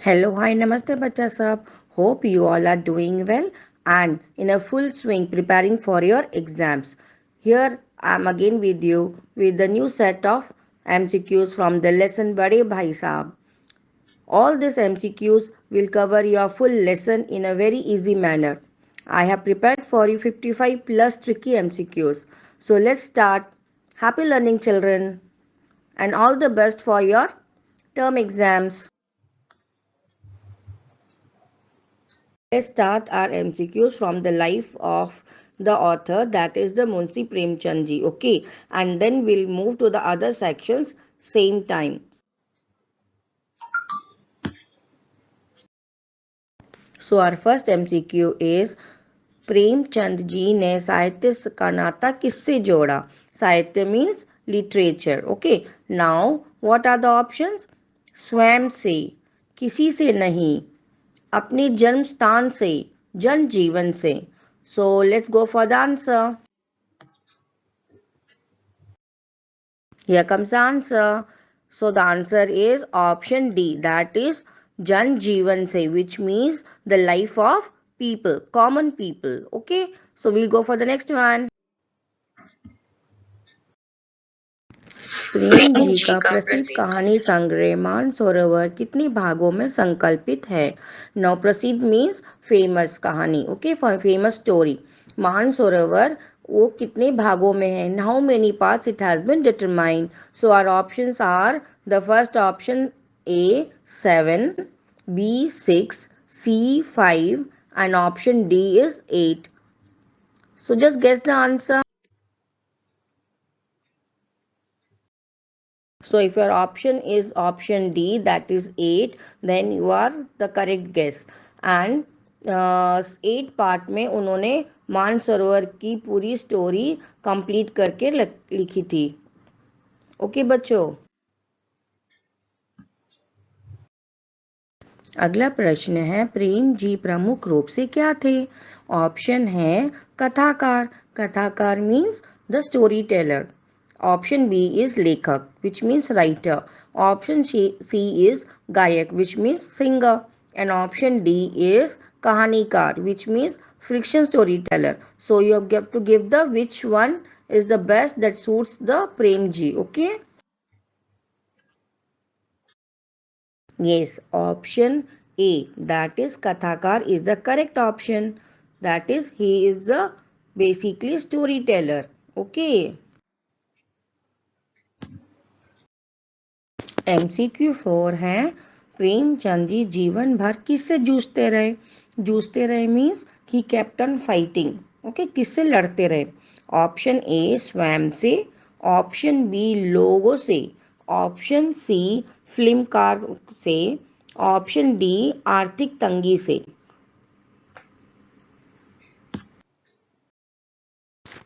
Hello, hi, namaste, bacha sab. Hope you all are doing well and in a full swing preparing for your exams. Here I am again with you with the new set of MCQs from the lesson Bade Bhai Saab. All these MCQs will cover your full lesson in a very easy manner. I have prepared for you 55 plus tricky MCQs. So let's start. Happy learning, children, and all the best for your term exams. Let's start our MCQs from the life of the author, that is the Munshi Premchand ji. Okay, and then we'll move to the other sections same time. So our first MCQ is Premchand ji ने साहित्य का नाता किससे जोड़ा? साहित्य means literature. Okay, now what are the options? स्वयं से, किसी से नहीं, अपने जन्म स्थान से, जन जीवन से. So let's go for the answer. Here comes the answer. So the answer is option D, that is Jan Jeevan Se, which means the life of people, common people. Okay, so we'll go for the next one. Prem ji का प्रसिद्ध कहानी संग्रह मानसरोवर कितने भागों में संकल्पित है? नौ प्रसिद्ध मीन्स फेमस कहानी. Okay, famous story. मानसरोवर वो कितने भागों में है? How many parts it has been determined. So our options are the first option A 7, B 6, C 5 and option D is 8. So just guess the answer. So if your option is option D, that is 8, then you are the correct guess. And 8 part में उन्होंने मानसरोवर की पूरी story complete करके लिखी थी. Okay बच्चों, अगला प्रश्न है प्रेम जी प्रमुख रूप से क्या थे? ऑप्शन है कथाकार. कथाकार means the story teller. Option B is lekak, which means writer. Option C is gayak, which means singer. And option D is kahanikar, which means fiction storyteller. So you have to give the which one is the best that suits the Prem ji. Okay. Yes, option A, that is Kathakar, is the correct option. That is, he is the basically storyteller. Okay. MCQ 4 है प्रेमचंद जी जीवन भर किससे जूझते रहे? जूझते रहे means he kept on fighting. Okay, किससे लड़ते रहे? ऑप्शन ए स्वयं से, ऑप्शन बी लोगों से, ऑप्शन सी फिल्मकार से, ऑप्शन डी आर्थिक तंगी से.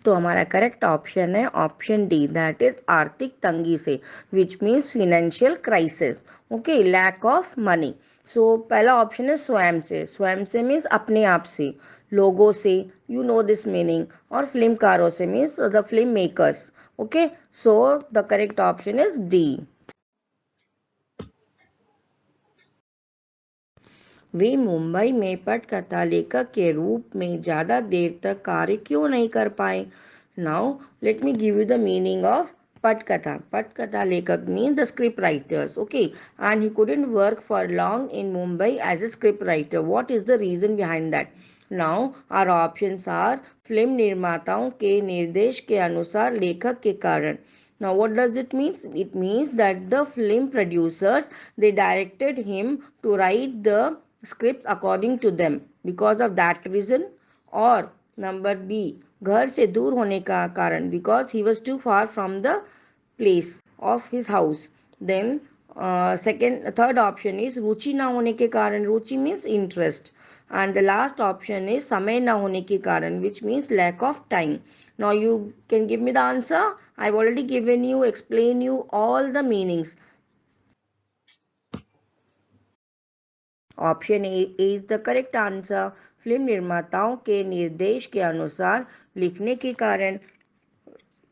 तो हमारा करेक्ट ऑप्शन है ऑप्शन डी, दैट इज आर्थिक तंगी से, which means financial crisis. Okay, lack of money. So पहला ऑप्शन है स्वयं से. स्वयं से मीन्स अपने आप से. लोगों से, यू नो दिस मीनिंग. और फिल्मकारों से means the film makers. Okay, so the correct option is D. वे मुंबई में पटकथा लेखक के रूप में ज़्यादा देर तक कार्य क्यों नहीं कर पाए? Now let me give you the meaning of पटकथा. पटकथा lekak means the script writers. Okay, and he couldn't work for long in Mumbai as a script writer. What is the reason behind that? Now our options are film निर्माताओं के निर्देश के अनुसार लेखक के कारण. Now what does it mean? It means that the film producers, they directed him to write the scripts according to them because of that reason. और number B घर से दूर होने का कारण, because he was too far from the place of his house. Then third option is रुचि ना होने के कारण. रुचि means interest. And the last option is समय ना होने के कारण, which means lack of time. Now you can give me the answer. I've already given you, explain you all the meanings. Option A is the correct answer. Film निर्माताओं के निर्देश के अनुसार लिखने के कारण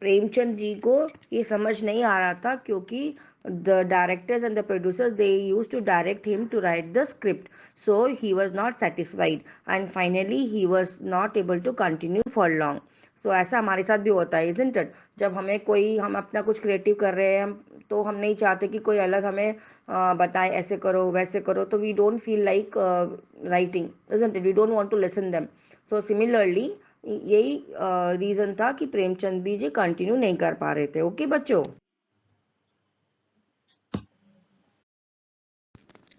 प्रेमचंद जी को ये समझ नहीं आ रहा था, क्योंकि the directors and the producers, they used to direct him to write the script, so he was not satisfied and finally he was not able to continue for long. So ऐसा हमारे साथ भी होता है, isn't it? जब हम अपना कुछ क्रिएटिव कर रहे हैं तो हम नहीं चाहते कि कोई अलग हमें बताए ऐसे करो वैसे करो, तो we don't feel like writing, isn't it? We don't want to listen them. So similarly यही रीज़न था कि प्रेमचंद भी जी कंटिन्यू नहीं कर पा रहे थे. ओके बच्चों,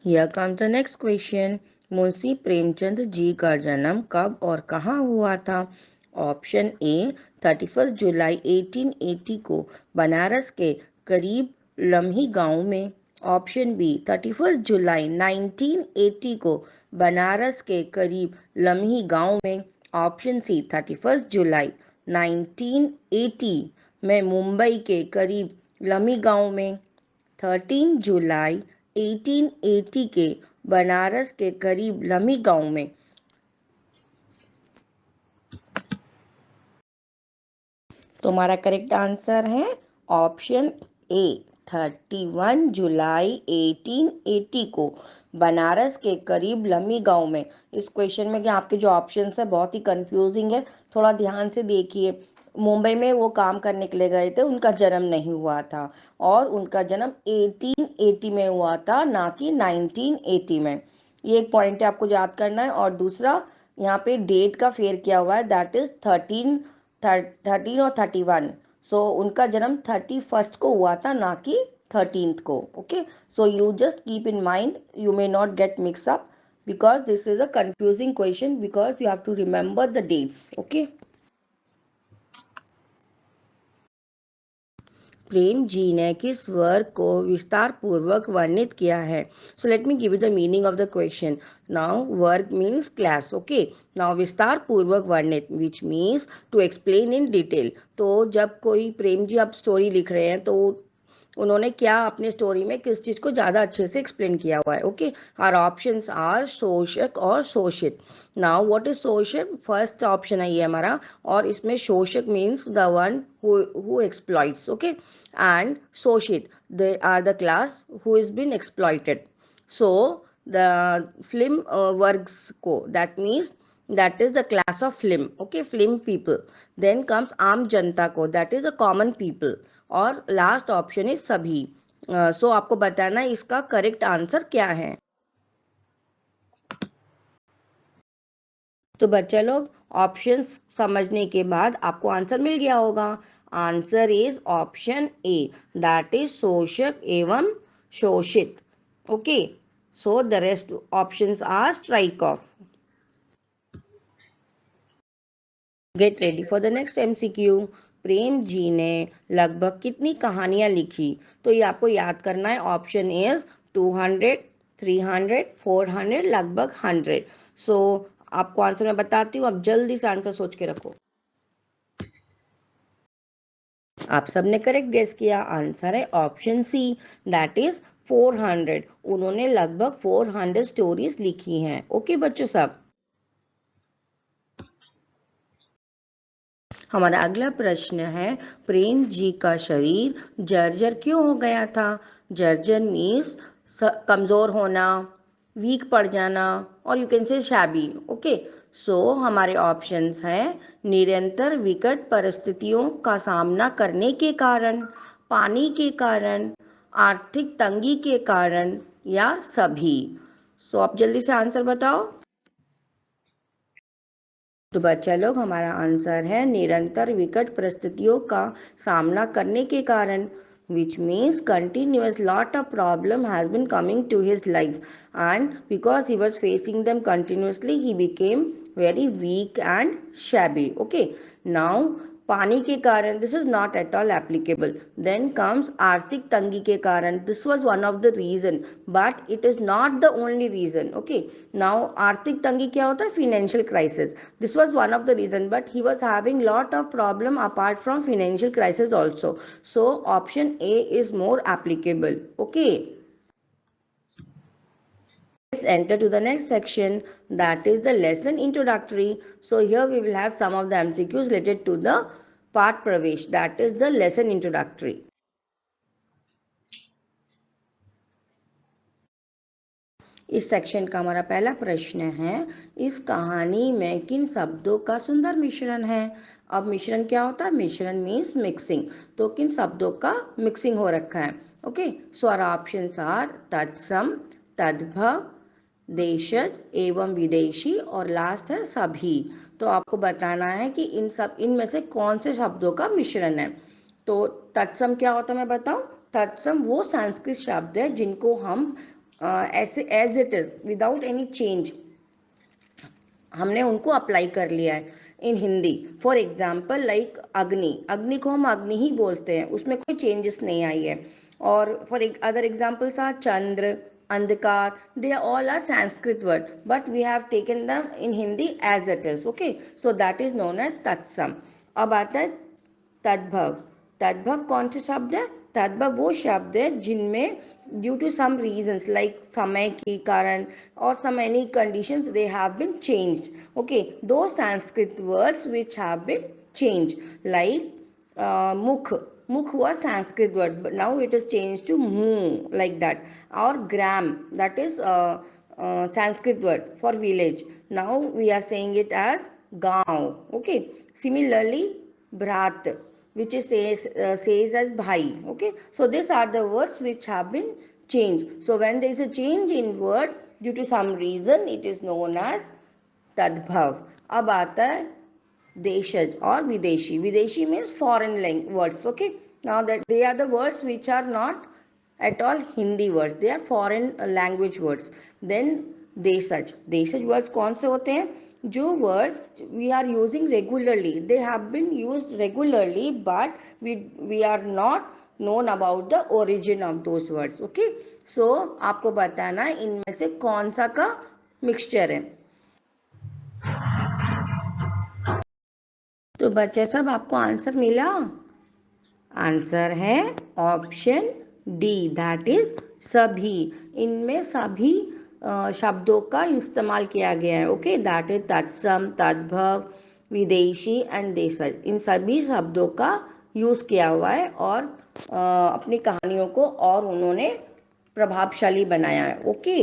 Here comes the next question. Munshi Premchand ji का जन्म कब और कहाँ हुआ था? ऑप्शन ए 31 जुलाई 1880 को बनारस के करीब लम्ही गांव में. ऑप्शन बी 31 जुलाई 1980 को बनारस के करीब लम्ही गांव में. ऑप्शन सी 31 जुलाई 1980 में मुंबई के करीब लम्ही गांव में. 13 जुलाई 1880 के बनारस के करीब लम्ही गांव में. तो हमारा करेक्ट आंसर है ऑप्शन ए 31 जुलाई 1880 को बनारस के करीब लम्ही गांव में. इस क्वेश्चन में क्या आपके जो ऑप्शंस है बहुत ही कंफ्यूजिंग है, थोड़ा ध्यान से देखिए. मुंबई में वो काम करने के लिए गए थे, उनका जन्म नहीं हुआ था और उनका जन्म 1880 में हुआ था, ना कि 1980 में. ये एक पॉइंट है, आपको याद करना है. और दूसरा यहाँ पे डेट का फेर किया हुआ है, दैट इज 13 और 31. सो उनका जन्म 31 को हुआ था, ना कि 13 को. Okay, so you just keep in mind, you may not gate mix up because this is a confusing question because you have to remember the dates. Okay, Prem ji ने किस वर्ग को विस्तार पूर्वक वर्णित किया है? So let me give you the meaning of the question. Now वर्ग मीन्स क्लास. ओके, नाउ विस्तार पूर्वक वर्णित which means to explain in detail. तो जब कोई प्रेम जी आप स्टोरी लिख रहे हैं तो उन्होंने क्या अपने स्टोरी में किस चीज को ज्यादा अच्छे से एक्सप्लेन किया हुआ है. ओके, आवर ऑप्शंस आर शोषक और शोषित. नाउ व्हाट इज शोषक? फर्स्ट ऑप्शन है ये हमारा, और इसमें शोषक means the one who exploits. Okay, and शोषित, they are the class who is been exploited. So the film works ko, that means that is the class of film. Okay, film people. Then comes आम जनता को, that is the common people. और last option is सभी. सो आपको बताना है इसका correct answer क्या है. तो बच्चा लोग ऑप्शंस समझने के बाद आपको आंसर मिल गया होगा. Answer is option A, that is शोषक एवं शोषित. Okay, so the rest options are strike off. Get ready for the next MCQ. Prem ji ने लगभग कितनी कहानियां लिखी? तो ये आपको याद करना है. ऑप्शन इज 200, 300, 400, लगभग 100. सो आपको आंसर मैं बताती हूँ, आप जल्दी से आंसर सोच के रखो. आप सबने करेक्ट गेस किया. आंसर है ऑप्शन सी, दैट इज 400. उन्होंने लगभग 400 स्टोरीज लिखी हैं. ओके बच्चों सब. हमारा अगला प्रश्न है, प्रेम जी का शरीर जर्जर क्यों हो गया था? जर्जर मीन्स कमज़ोर होना, वीक पड़ जाना, और you can say shabby. Okay, so हमारे ऑप्शंस हैं निरंतर विकट परिस्थितियों का सामना करने के कारण, पानी के कारण, आर्थिक तंगी के कारण, या सभी. सो आप जल्दी से आंसर बताओ. तो बच्चा लोग हमारा आंसर है निरंतर विकट परिस्थितियों का सामना करने के कारण, which means continuous lot of problem has been coming to his life, and because he was facing them continuously he became very weak and shabby. Okay, now पानी के कारण, this is not at all applicable. Then comes आर्थिक तंगी के कारण, this was one of the reason but it is not the only reason. Okay, now आर्थिक तंगी क्या होता है? Financial crisis. This was one of the reason but he was having lot of problem apart from financial crisis also. So option A is more applicable. Okay, let's enter to the next section, that is the lesson introductory. So here we will have some of the MCQs related to the part Pravesh, that is the lesson introductory. इस section का हमारा पहला प्रश्न है, इस कहानी में किन शब्दों का सुंदर मिश्रण है। अब मिश्रण क्या होता है? मिश्रण मीन्स मिक्सिंग। तो किन शब्दों का मिक्सिंग हो रखा है? Okay, so our options are तत्सम, तद्भव, देशज एवं विदेशी और लास्ट है सभी। तो आपको बताना है कि इनमें से कौन से शब्दों का मिश्रण है। तो तत्सम क्या होता है मैं बताऊं? तत्सम वो संस्कृत शब्द है जिनको हम ऐसे as it is without any change हमने उनको अप्लाई कर लिया है in Hindi. For example like अग्नि, अग्नि को हम अग्नि ही बोलते हैं, उसमें कोई चेंजेस नहीं आई है। और फॉर अदर एग्जाम्पल्स आर चंद्र, अंधकार, they all are Sanskrit word but we have taken them in Hindi as it is. Okay, so that is known as तत्सम। अब आता है तद्भव। तद्भव कौन से शब्द है? तद्भव वो शब्द है जिनमें due to some reasons like समय के कारण or some any conditions they have been changed. Okay, those Sanskrit words which have been changed like mukh. Mukh was Sanskrit word but now it is changed to muh, like that. Or gram, that is Sanskrit word for village, now we are saying it as gaon. Okay, similarly brat, which is says as bhai. Okay, so these are the words which have been changed. So when there is a change in word due to some reason, it is known as तद्भव। अब आता है देशज और विदेशी। विदेशी means foreign words. Okay, now that they are the words which are not at all Hindi words, they are foreign language words. Then देशज, देशज वर्ड्स कौन से होते हैं? जो words we are using regularly, they have been used regularly but we are not known about the origin of those words. Okay, so आपको बताना है इनमें से कौन सा का मिक्सचर है। तो बच्चे सब आपको आंसर मिला? आंसर है ऑप्शन डी, दैट इज सभी। इनमें सभी शब्दों का इस्तेमाल किया गया है। ओके, दैट इज तत्सम, तद्भव, विदेशी एंड देशज। इन सभी शब्दों का यूज किया हुआ है और अपनी कहानियों को और उन्होंने प्रभावशाली बनाया है। Okay,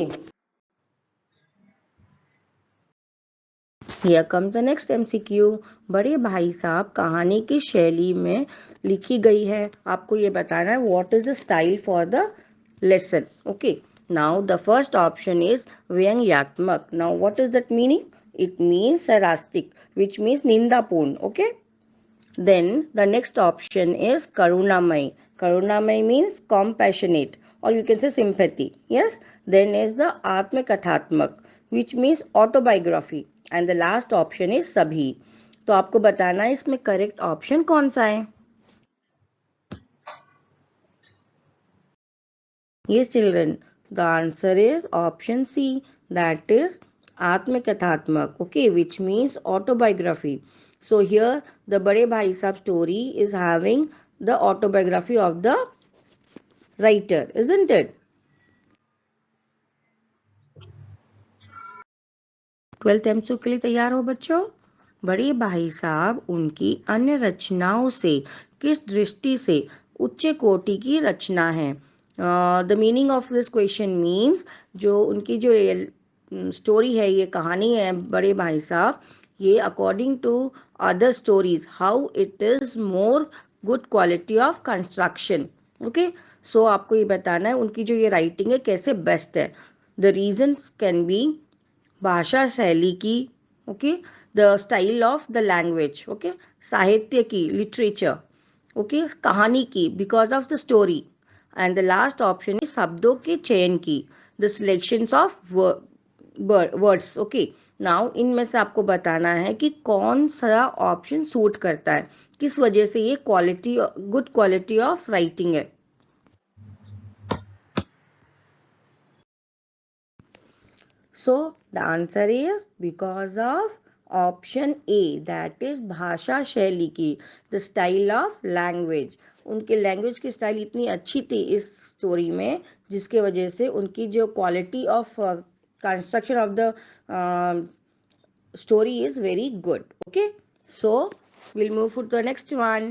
here comes the next MCQ. बड़े भाई साहब कहानी की शैली में लिखी गई है। आपको ये बताना है what is the style for the lesson. Okay, now the first option is व्यंग्यात्मक। Now what is that meaning? It means sarcastic, which means निंदापूर्ण। Okay, then the next option is karunamay. Karunamay means compassionate or you can say sympathy. Yes, then is the atmakathatmak which means autobiography and the last option is sabhi. तो आपको बताना है इसमें correct option कौन सा है। Yes children, the answer is option C, that is atmakathatmak. Okay, which means autobiography. So here the Bade Bhai Sahab story is having the autobiography of the writer, isn't it? 12th MCQ के लिए तैयार हो बच्चों? बड़े भाई साहब उनकी अन्य रचनाओं से किस दृष्टि से उच्च कोटि की रचना है? The meaning of this question means जो उनकी जो स्टोरी है, ये कहानी है बड़े भाई साहब, ये according to other stories how it is more good quality of construction. Okay, so आपको ये बताना है उनकी जो ये राइटिंग है कैसे बेस्ट है। द रीजन्स कैन बी भाषा शैली की, okay, the style of the language, okay, साहित्य की, लिटरेचर, ओके, कहानी की, because of the story and the last option is शब्दों के चयन की, the selections of words. Okay, now इनमें से आपको बताना है कि कौन सा ऑप्शन सूट करता है, किस वजह से ये quality, good quality of writing है। So the answer is because of option A, that is भाषा शैली की, the style of language. उनके लैंग्वेज की स्टाइल इतनी अच्छी थी इस स्टोरी में जिसके वजह से उनकी जो quality of construction of the story is very good. Okay, so we'll move to the next one.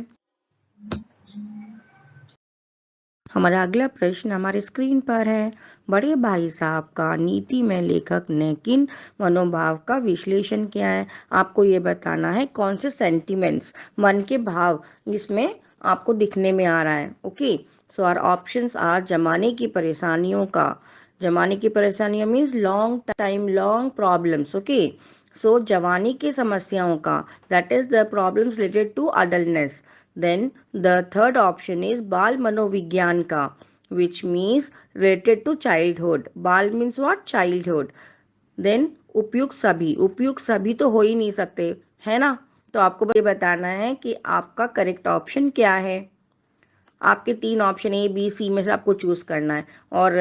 हमारा अगला प्रश्न हमारे स्क्रीन पर है। बड़े भाई साहब का नीति में लेखक ने किन मनोभाव का विश्लेषण किया है? आपको ये बताना है कौन से सेंटिमेंट्स, मन के भाव इसमें आपको दिखने में आ रहा है। Okay, so our options are जमाने की परेशानियों का, जमाने की परेशानियां means long time long problems. Okay, so जवानी की समस्याओं का, that is the problems related to adultness. Then the third option is बाल मनोविज्ञान का, which means related to childhood. बाल means what? Childhood. Then उपयुक्त सभी तो हो ही नहीं सकते, है ना? तो आपको ये बताना है कि आपका करेक्ट ऑप्शन क्या है। आपके 3 ऑप्शन ए बी सी में से आपको चूज करना है। और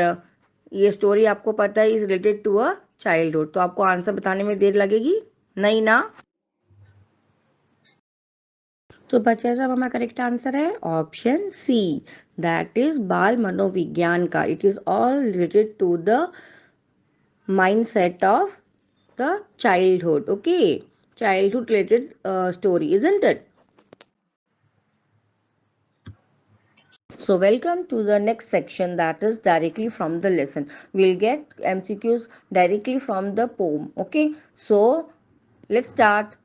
ये स्टोरी आपको पता है is related to a childhood, तो आपको आंसर बताने में देर लगेगी नहीं ना? तो बच्चा साहब हमारा करेक्ट आंसर है ऑप्शन सी, दैट इज बाल मनोविज्ञान का। It is all related to the mind set of the childhood. Okay, childhood related story, isn't it? So welcome to the next section, that is directly from the lesson. We'll get MCQs directly from the poem. Okay, so let's start.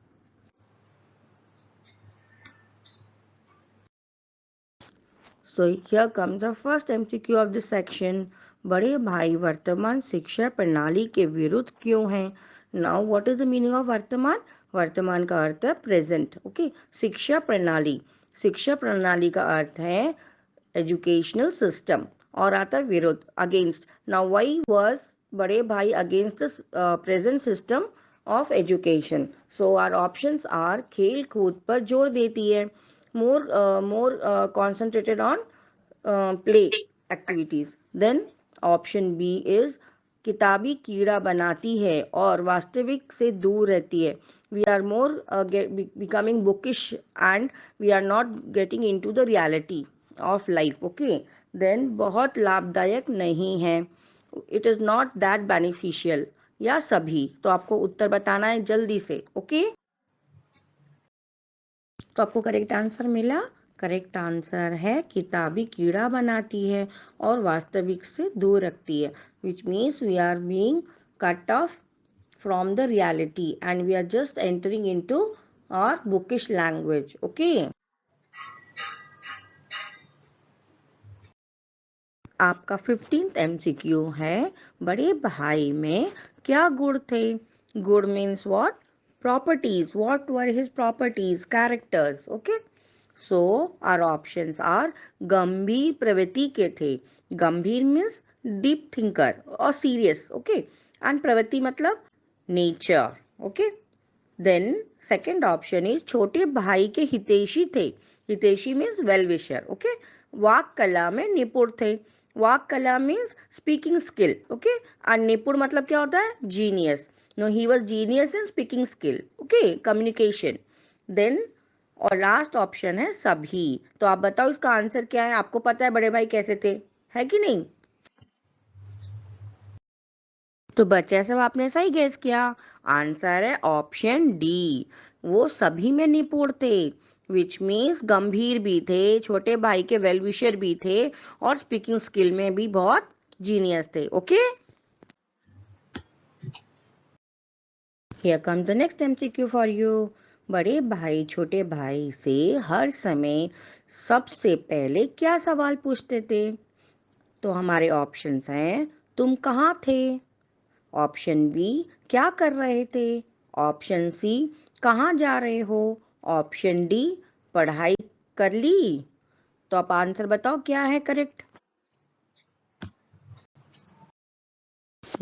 So here comes the first MCQ of this section. बड़े भाई वर्तमान शिक्षा प्रणाली के विरुद्ध क्यों हैं? Now what is the meaning of वर्तमान? वर्तमान का अर्थ है प्रेजेंट। ओके, शिक्षा प्रणाली, शिक्षा प्रणाली का अर्थ है एजुकेशनल सिस्टम, और आता है विरुद्ध, अगेंस्ट। नाउ व्हाई वाज बड़े भाई against the present system of education? So our options are खेल कूद पर जोर देती है, more concentrated on play activities. Then option B is किताबी कीड़ा बनाती है और वास्तविक से दूर रहती है. We are more becoming bookish and we are not getting into the reality of life. Okay, then बहुत लाभदायक नहीं है, it is not that beneficial, या सभी. तो आपको उत्तर बताना है जल्दी से. ओके, तो आपको करेक्ट आंसर मिला. करेक्ट आंसर है किताबी कीड़ा बनाती है और वास्तविक से दूर रखती है, which means we are being cut off from the reality and we are just entering into our bookish language. Okay, आपका 15th MCQ है, बड़े भाई में क्या गुण थे? गुड means what? Properties. What were his properties? Characters. Okay, so our options are गंभीर प्रवृत्ति के थे. गंभीर मीन्स डीप थिंकर और सीरियस. ओके, एंड प्रवृत्ति मतलब nature. Okay, then second option is छोटे भाई के हितैषी थे. हितैषी मीन्स वेल विशर. ओके, वाक कला में निपुण थे. वाक कला मीन्स स्पीकिंग स्किल. ओके, और निपुण मतलब क्या होता है? Genius. No, he was genius in speaking skill. Okay, communication. Then और लास्ट ऑप्शन है सभी. तो आप बताओ इसका आंसर क्या है? आपको पता है बड़े भाई कैसे थे, है कि नहीं? तो बच्चे सब आपने सही गेस किया. आंसर है ऑप्शन डी, वो सभी में निपुण थे, विच मीन्स गंभीर भी थे, छोटे भाई के वेल विशर भी थे और स्पीकिंग स्किल में भी बहुत जीनियस थे. Okay, here comes the next MCQ for you. बड़े भाई छोटे भाई से हर समय सबसे पहले क्या सवाल पूछते थे? तो हमारे ऑप्शंस हैं तुम कहाँ थे, ऑप्शन बी क्या कर रहे थे, ऑप्शन सी कहाँ जा रहे हो, ऑप्शन डी पढ़ाई कर ली. तो आप आंसर बताओ क्या है करेक्ट?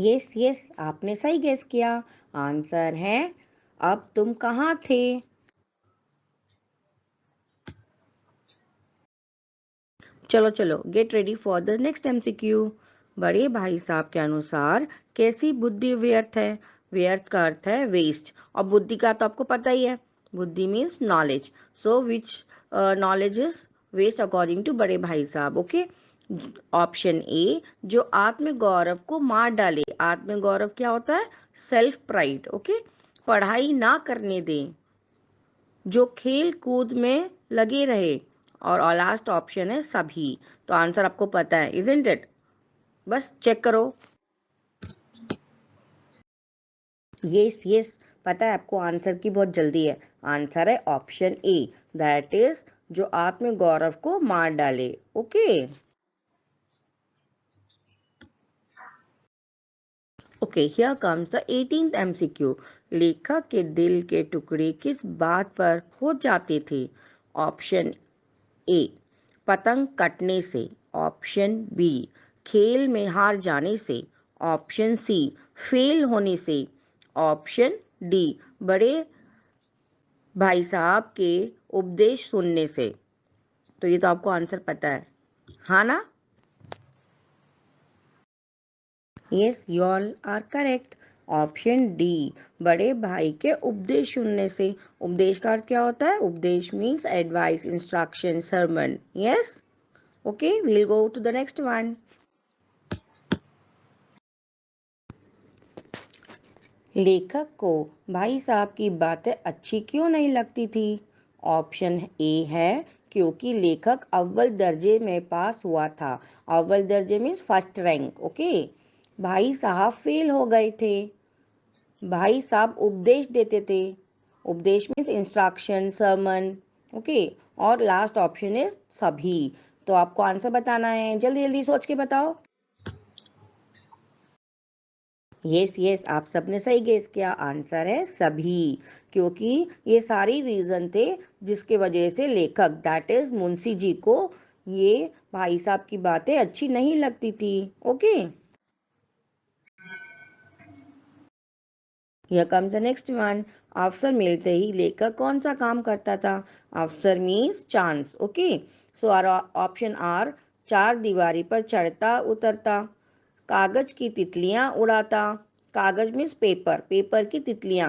यस यस, आपने सही गेस किया. आंसर है अब तुम कहाँ थे. चलो चलो, gate ready for the next MCQ. बड़े भाई साहब के अनुसार कैसी बुद्धि व्यर्थ है? व्यर्थ का अर्थ है वेस्ट, और बुद्धि का तो आपको पता ही है, बुद्धि means knowledge. So which knowledge is waste according to बड़े भाई साहब? ओके, ऑप्शन ए जो आत्मगौरव को मार डाले. आत्मगौरव क्या होता है? Self pride. ओके, पढ़ाई ना करने दें, जो खेल कूद में लगे रहे, और लास्ट ऑप्शन है सभी. तो आंसर आपको पता है, इजंट इट? बस चेक करो। यस यस, पता है आपको, आंसर की बहुत जल्दी है। आंसर है ऑप्शन ए, दैट इज जो आत्म गौरव को मार डाले। Okay okay, here comes the 18th MCQ। लेखक के दिल के टुकड़े किस बात पर हो जाते थे? ऑप्शन ए, पतंग कटने से। ऑप्शन बी, खेल में हार जाने से। ऑप्शन सी, फेल होने से। ऑप्शन डी, बड़े भाई साहब के उपदेश सुनने से। तो ये तो आपको आंसर पता है, हाँ ना? Yes, you all are correct. Option D, बड़े भाई के उपदेश सुनने से। उपदेश का अर्थ क्या होता है? उपदेश means advice, instruction, sermon. Yes, okay, we'll go to the next one. लेखक को भाई साहब की बातें अच्छी क्यों नहीं लगती थी? ऑप्शन ए है क्योंकि लेखक अव्वल दर्जे में पास हुआ था। अव्वल दर्जे मीन्स फर्स्ट रैंक। ओके, भाई साहब फेल हो गए थे। भाई साहब उपदेश देते थे। उपदेश मीन्स इंस्ट्रक्शन, सरमन। ओके, और लास्ट ऑप्शन इज सभी। तो आपको आंसर बताना है, जल्दी जल्दी सोच के बताओ। यस यस, आप सबने सही गेस किया। आंसर है सभी, क्योंकि ये सारी रीजन थे जिसके वजह से लेखक दैट इज मुंशी जी को ये भाई साहब की बातें अच्छी नहीं लगती थी। Okay, here comes the next one. अवसर मिलते ही लेखक कौन सा काम करता था? अवसर means chance. Okay, so our option are, चार दीवारी पर चढ़ता उतरता। कागज की तितलियां उड़ाता। कागज मीन्स पेपर, पेपर की तितलियां,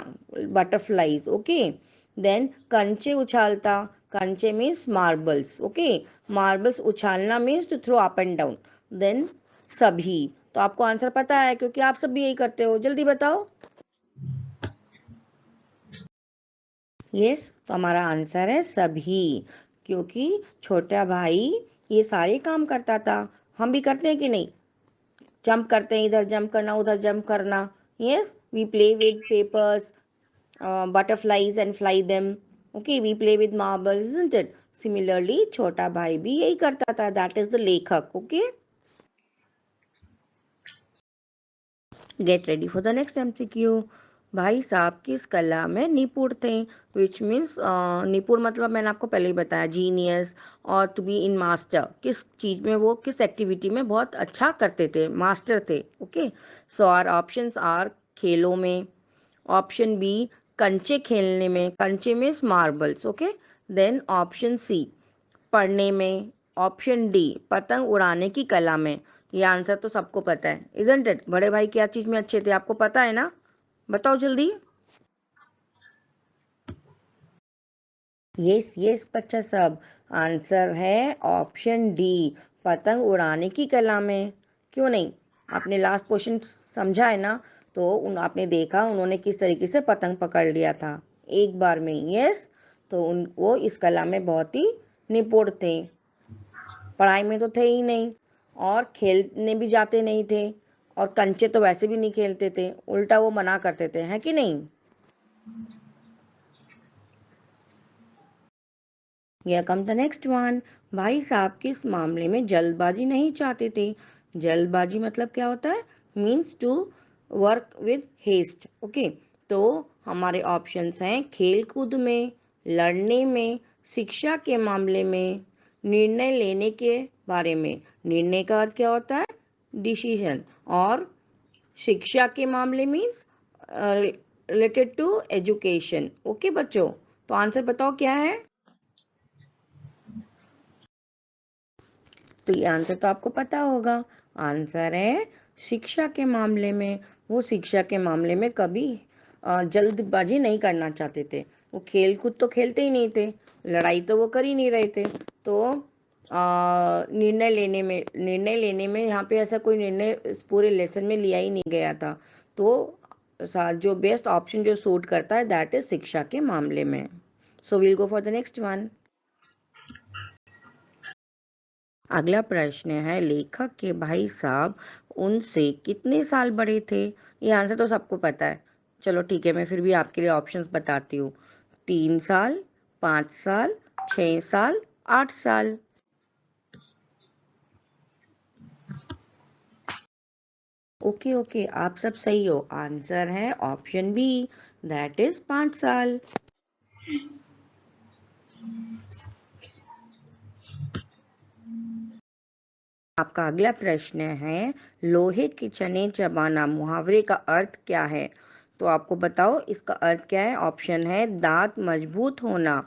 बटरफ्लाईज। ओके, देन कंचे उछालता। कंचे मीन्स मार्बल्स। ओके, मार्बल्स उछालना means to throw up and down. Then सभी। तो आपको आंसर पता है क्योंकि आप सब भी यही करते हो, जल्दी बताओ। यस, तो हमारा आंसर है सभी, क्योंकि छोटा भाई ये सारे काम करता था। हम भी करते हैं कि नहीं? जंप करते हैं, इधर जंप करना, उधर जंप करना। Yes, we play with papers, butterflies and fly them. Okay, we play with marbles, isn't it? Similarly छोटा भाई भी यही करता था, दैट इज द लेखक। Okay, get ready for the next MCQ। भाई साहब किस कला में निपुण थे? विच मीन्स निपुण मतलब मैंने आपको पहले ही बताया, जीनियस और टू बी इन मास्टर। किस चीज़ में, वो किस एक्टिविटी में बहुत अच्छा करते थे, मास्टर थे। Okay, so our options are, खेलों में। ऑप्शन बी, कंचे खेलने में। कंचे means marbles. Okay, then option C, पढ़ने में। ऑप्शन डी, पतंग उड़ाने की कला में। ये आंसर तो सबको पता है, इजंट इट? बड़े भाई क्या चीज में अच्छे थे, आपको पता है ना? बताओ जल्दी। यस यस बच्चा सब, आंसर है ऑप्शन डी, पतंग उड़ाने की कला में। क्यों नहीं? आपने लास्ट क्वेश्चन समझा है ना? तो आपने देखा उन्होंने किस तरीके से पतंग पकड़ लिया था एक बार में। यस, तो उन वो इस कला में बहुत ही निपुण थे। पढ़ाई में तो थे ही नहीं, और खेलने भी जाते नहीं थे, और कंचे तो वैसे भी नहीं खेलते थे, उल्टा वो मना करते थे, है कि नहीं? Here comes the next one। भाई साहब किस मामले में जल्दबाजी नहीं चाहते थे? जल्दबाजी मतलब क्या होता है? Means to work with haste. Okay, तो हमारे ऑप्शंस हैं खेल कूद में, लड़ने में, शिक्षा के मामले में, निर्णय लेने के बारे में। निर्णय का अर्थ क्या होता है? डिसीजन। और शिक्षा के मामले means related to education. Okay बच्चों, तो आंसर बताओ क्या है? तो ये आंसर तो आपको पता होगा। आंसर है शिक्षा के मामले में। वो शिक्षा के मामले में कभी जल्दबाजी नहीं करना चाहते थे। वो खेल कूद तो खेलते ही नहीं थे, लड़ाई तो वो कर ही नहीं रहे थे। तो निर्णय लेने में यहाँ पे ऐसा कोई निर्णय इस पूरे लेसन में लिया ही नहीं गया था। तो जो बेस्ट ऑप्शन जो सूट करता है दैट इज शिक्षा के मामले में। So we'll go for the next one. अगला प्रश्न है, लेखक के भाई साहब उनसे कितने साल बड़े थे? ये आंसर तो सबको पता है। चलो ठीक है, मैं फिर भी आपके लिए ऑप्शंस बताती हूँ। 3 साल, 5 साल, 6 साल, 8 साल। ओके ओके, आप सब सही हो। आंसर है ऑप्शन बी, दैट इज 5 साल। आपका अगला प्रश्न है, लोहे के चने चबाना मुहावरे का अर्थ क्या है? तो आपको बताओ इसका अर्थ क्या है। ऑप्शन है, दांत मजबूत होना,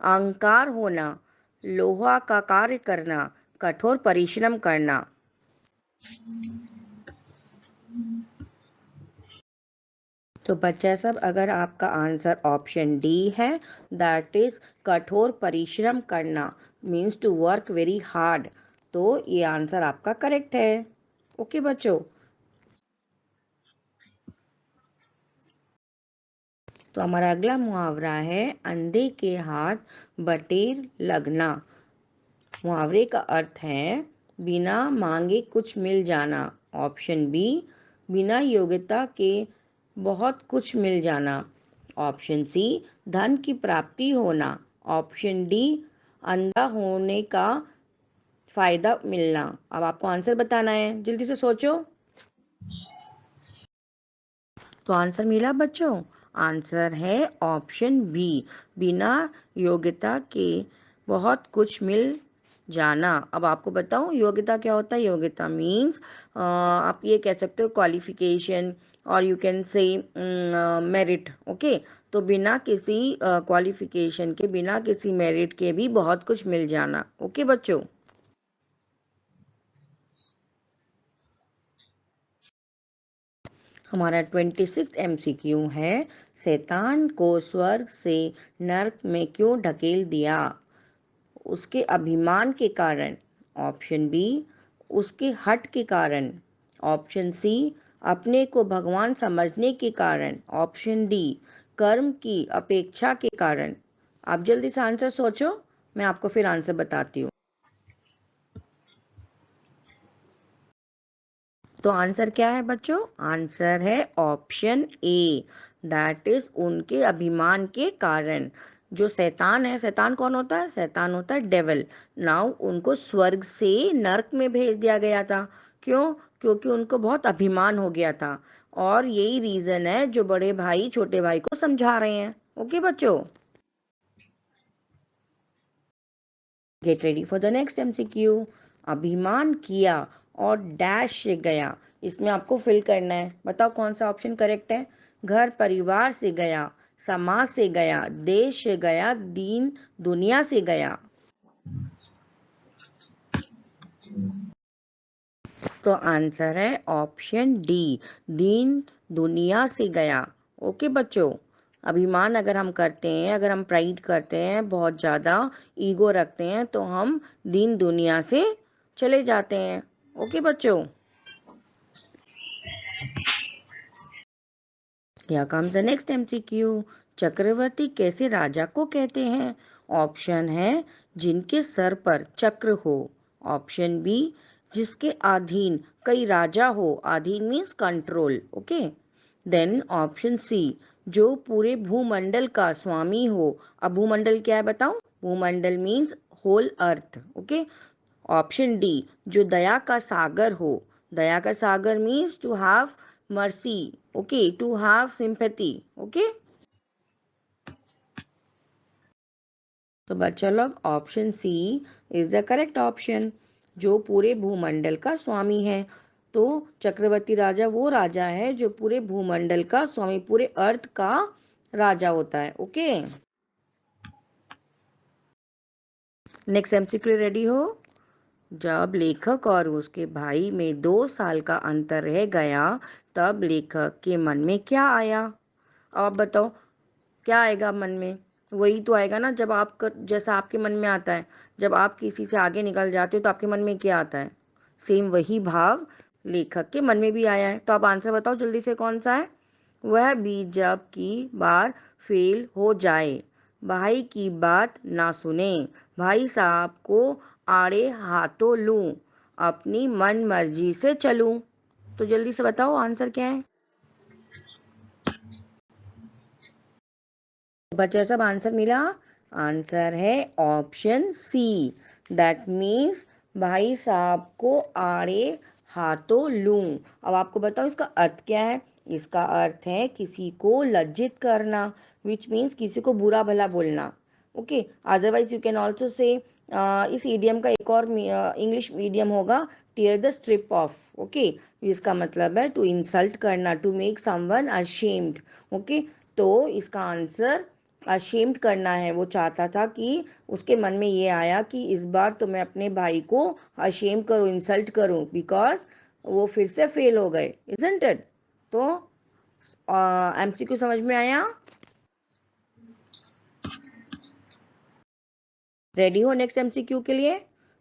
अहंकार होना, लोहा का कार्य करना, कठोर परिश्रम करना। तो बच्चा सब, अगर आपका आंसर ऑप्शन डी है, दैट इज कठोर परिश्रम करना, means to work very hard, तो ये आंसर आपका करेक्ट है। ओके बच्चों। तो हमारा अगला मुहावरा है, अंधे के हाथ बटेर लगना। मुहावरे का अर्थ है बिना मांगे कुछ मिल जाना। ऑप्शन बी, बिना योग्यता के बहुत कुछ मिल जाना। ऑप्शन सी, धन की प्राप्ति होना। ऑप्शन डी, अंधा होने का फायदा मिलना। अब आपको आंसर बताना है, जल्दी से सोचो। तो आंसर मिला बच्चों। आंसर है ऑप्शन बी, बिना योग्यता के बहुत कुछ मिल जाना। अब आपको बताऊं योग्यता क्या होता है। योग्यता मीन्स आप ये कह सकते हो क्वालिफिकेशन, और यू कैन से मेरिट। ओके, तो बिना किसी क्वालिफिकेशन के, बिना किसी मेरिट के भी बहुत कुछ मिल जाना। ओके बच्चों। हमारा 26 MCQ है, शैतान को स्वर्ग से नरक में क्यों ढकेल दिया? उसके अभिमान के कारण। ऑप्शन बी, उसके हट के कारण। ऑप्शन सी, अपने को भगवान समझने के कारण। ऑप्शन डी, कर्म की अपेक्षा के कारण। आप जल्दी से आंसर सोचो, मैं आपको फिर आंसर बताती हूँ। तो आंसर क्या है बच्चों? आंसर है ऑप्शन ए, दैट इज उनके अभिमान के कारण। जो शैतान है, शैतान कौन होता है? शैतान होता है डेविल। नाउ उनको स्वर्ग से नरक में भेज दिया गया था। क्यों? क्योंकि उनको बहुत अभिमान हो गया था, और यही रीजन है जो बड़े भाई छोटे भाई को समझा रहे हैं। ओके बच्चों, gate ready for the next MCQ। अभिमान किया और डैश से गया, इसमें आपको फिल करना है। बताओ कौन सा ऑप्शन करेक्ट है। घर परिवार से गया, समाज से गया, देश से गया, दीन दुनिया से गया। तो आंसर है ऑप्शन डी, दीन दुनिया से गया। ओके बच्चों, अभिमान अगर हम करते हैं, अगर हम प्राइड करते हैं, बहुत ज़्यादा ईगो रखते हैं, तो हम दीन दुनिया से चले जाते हैं। ओके बच्चों। Here comes the next MCQ। चक्रवर्ती कैसे राजा को कहते हैं? ऑप्शन है, जिनके सर पर चक्र हो। ऑप्शन बी, जिसके अधीन कई राजा हो। अधीन means control. Okay, then option C, जो पूरे भूमंडल का स्वामी हो। अब भूमंडल क्या है बताओ? भूमंडल means whole earth. Okay, option D, जो दया का सागर हो। दया का सागर means to have mercy. Okay, to have sympathy. Okay, तो बच्चा लोग option C is the correct option, जो पूरे भूमंडल का स्वामी है। तो चक्रवर्ती राजा वो राजा है जो पूरे भूमंडल का स्वामी, पूरे अर्थ का राजा होता है। ओके, नेक्स्ट MCQ रेडी हो? जब लेखक और उसके भाई में 2 साल का अंतर रह गया, तब लेखक के मन में क्या आया? अब आप बताओ, क्या आएगा मन में? वही तो आएगा ना, जब आप जैसा आपके मन में आता है। जब आप किसी से आगे निकल जाते हो तो आपके मन में क्या आता है? सेम वही भाव लेखक के मन में भी आया है। तो आप आंसर बताओ जल्दी से, कौन सा है? वह भी जब की बार फेल हो जाए, भाई की बात ना सुने, भाई साहब को आड़े हाथों लूं, अपनी मन मर्जी से चलूं। तो जल्दी से बताओ आंसर क्या है। बच्चा सब आंसर मिला। आंसर है ऑप्शन सी, दैट मीन्स भाई साहब को आड़े हाथों लूं। अब आपको बताओ इसका अर्थ क्या है। इसका अर्थ है किसी को लज्जित करना, विच मीन्स किसी को बुरा भला बोलना। Okay, otherwise you can also say इस ईडियम का एक और इंग्लिश मीडियम होगा, tear the strip off. Okay, इसका मतलब है टू इंसल्ट करना, to make someone ashamed. Okay, तो इसका आंसर अशेम्ड करना है। वो चाहता था कि उसके मन में ये आया कि इस बार तो मैं अपने भाई को अशेम करूं, इंसल्ट करूं, बिकॉज वो फिर से फेल हो गए, इजंट इट। तो एमसीक्यू समझ में आया। रेडी हो नेक्स्ट एमसीक्यू के लिए।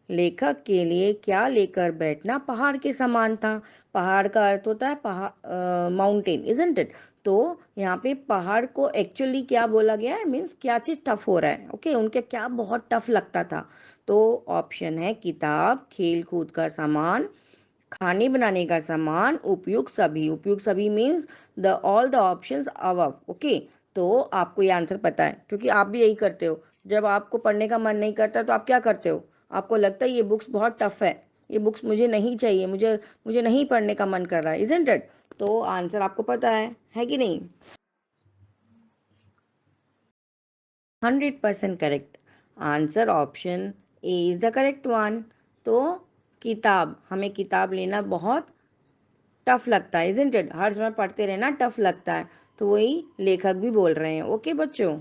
लेखक के लिए क्या लेकर बैठना पहाड़ के समान था। पहाड़ का अर्थ होता है पहाड़, माउंटेन, इजंट इट। तो यहाँ पे पहाड़ को एक्चुअली क्या बोला गया है, मीन्स क्या चीज़ टफ हो रहा है। ओके, उनके क्या बहुत टफ लगता था। तो ऑप्शन है किताब, खेल कूद का सामान, खाने बनाने का सामान, उपयुक्त सभी। उपयुक्त सभी means the all the options above. Okay, तो आपको ये आंसर पता है क्योंकि आप भी यही करते हो। जब आपको पढ़ने का मन नहीं करता तो आप क्या करते हो, आपको लगता है ये बुक्स बहुत टफ है, ये बुक्स मुझे नहीं चाहिए, मुझे मुझे नहीं पढ़ने का मन कर रहा है, इजंट इट। तो आंसर आपको पता है कि नहीं। 100% correct. Answer option A is the correct one. तो किताब, हमें किताब लेना बहुत टफ लगता है, इजंट इट। हर समय पढ़ते रहना टफ लगता है, तो वही लेखक भी बोल रहे हैं। ओके बच्चों,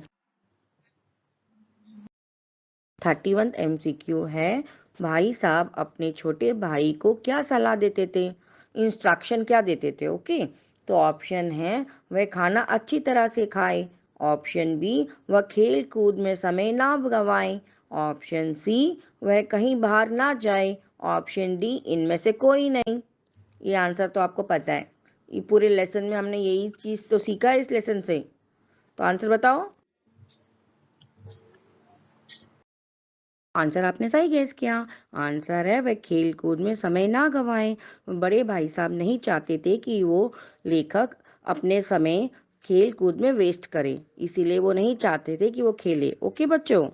31 MCQ है, भाई साहब अपने छोटे भाई को क्या सलाह देते थे, इंस्ट्रक्शन क्या देते थे। ओके, तो ऑप्शन है वह खाना अच्छी तरह से खाए, ऑप्शन बी वह खेल कूद में समय ना गवाए, ऑप्शन सी वह कहीं बाहर ना जाए, ऑप्शन डी इनमें से कोई नहीं। ये आंसर तो आपको पता है, ये पूरे लेसन में हमने यही चीज़ तो सीखा है इस लेसन से। तो आंसर बताओ। आंसर आपने सही गेस किया। आंसर है वह खेल कूद में समय ना गवाएं। बड़े भाई साहब नहीं चाहते थे कि वो लेखक अपने समय खेल कूद में वेस्ट करे, इसीलिए वो नहीं चाहते थे कि वो खेले। ओके बच्चों,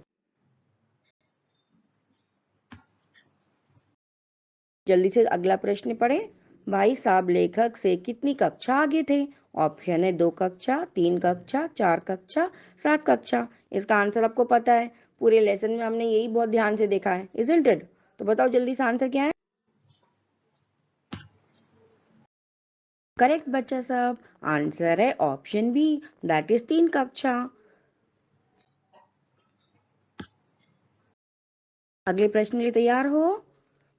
जल्दी से अगला प्रश्न पढ़े। भाई साहब लेखक से कितनी कक्षा आगे थे। ऑप्शन है 2 कक्षा, 3 कक्षा, 4 कक्षा, 7 कक्षा। इसका आंसर आपको पता है, पूरे लेसन में हमने यही बहुत ध्यान से देखा है, इजंट इट। तो बताओ जल्दी से आंसर क्या है। करेक्ट बच्चा साहब, आंसर है ऑप्शन बी, दैट इज 3 कक्षा। अगले प्रश्न के लिए तैयार हो।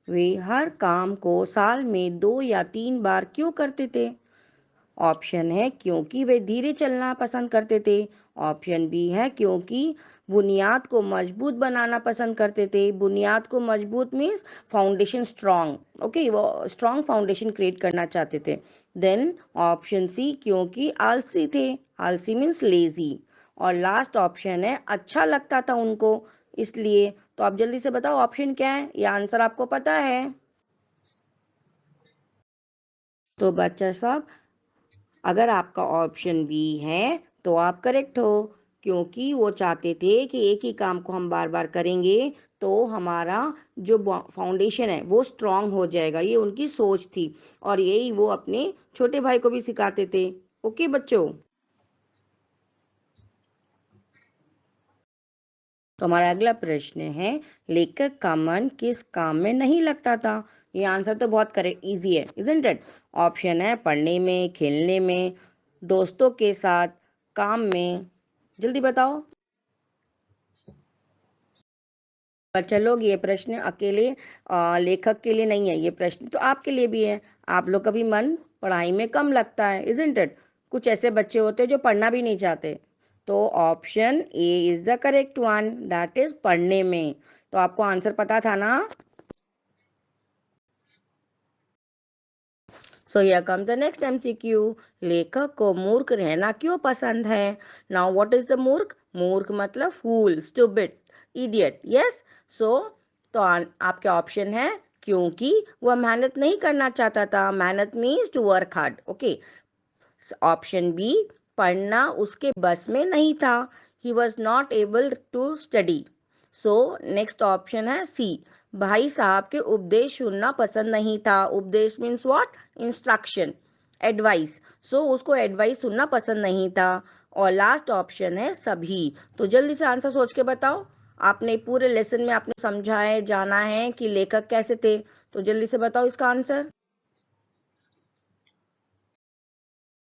वे हर काम को साल में 2 या 3 बार क्यों करते थे। ऑप्शन है क्योंकि वे धीरे चलना पसंद करते थे, ऑप्शन बी है क्योंकि बुनियाद को मजबूत बनाना पसंद करते थे। बुनियाद को मजबूत मीन्स फाउंडेशन स्ट्रांग। ओके, वो स्ट्रांग फाउंडेशन क्रिएट करना चाहते थे। देन ऑप्शन सी क्योंकि आलसी थे, आलसी मीन्स लेजी। और लास्ट ऑप्शन है अच्छा लगता था उनको, इसलिए। तो आप जल्दी से बताओ ऑप्शन क्या है, ये आंसर आपको पता है। तो बच्चा साहब, अगर आपका ऑप्शन बी है तो आप करेक्ट हो, क्योंकि वो चाहते थे कि एक ही काम को हम बार बार करेंगे तो हमारा जो फाउंडेशन है वो स्ट्रांग हो जाएगा, ये उनकी सोच थी। और यही वो अपने छोटे भाई को भी सिखाते थे। ओके बच्चों, तो हमारा अगला प्रश्न है, लेखक का मन किस काम में नहीं लगता था। ये आंसर तो बहुत करेक्ट इजी है, इजंट इट। ऑप्शन है पढ़ने में, खेलने में, दोस्तों के साथ, काम में। जल्दी बताओ बच्चा लोग। ये प्रश्न अकेले लेखक के लिए नहीं है, ये प्रश्न तो आपके लिए भी है। आप लोग का भी मन पढ़ाई में कम लगता है, इजंट इट। कुछ ऐसे बच्चे होते हैं जो पढ़ना भी नहीं चाहते। तो option A is the correct one, that is पढ़ने में। तो आपको आंसर पता था ना। So here come the next MCQ. लेखक को मूर्ख रहना क्यों पसंद है। नाउ व्हाट इज द मूर्ख। मूर्ख मतलब फूल, स्टूपिड, इडियट। यस। सो तो आपके ऑप्शन है क्योंकि वह मेहनत नहीं करना चाहता था। मेहनत means to work hard. Okay. Option B, पढ़ना उसके बस में नहीं था। He was not able to study. So next option है सी, भाई साहब के उपदेश सुनना पसंद नहीं था। उपदेश means what? Instruction, advice. So उसको एडवाइस सुनना पसंद नहीं था। और लास्ट ऑप्शन है सभी। तो जल्दी से आंसर सोच के बताओ। आपने पूरे लेसन में आपने समझा है, जाना है कि लेखक कैसे थे, तो जल्दी से बताओ इसका आंसर।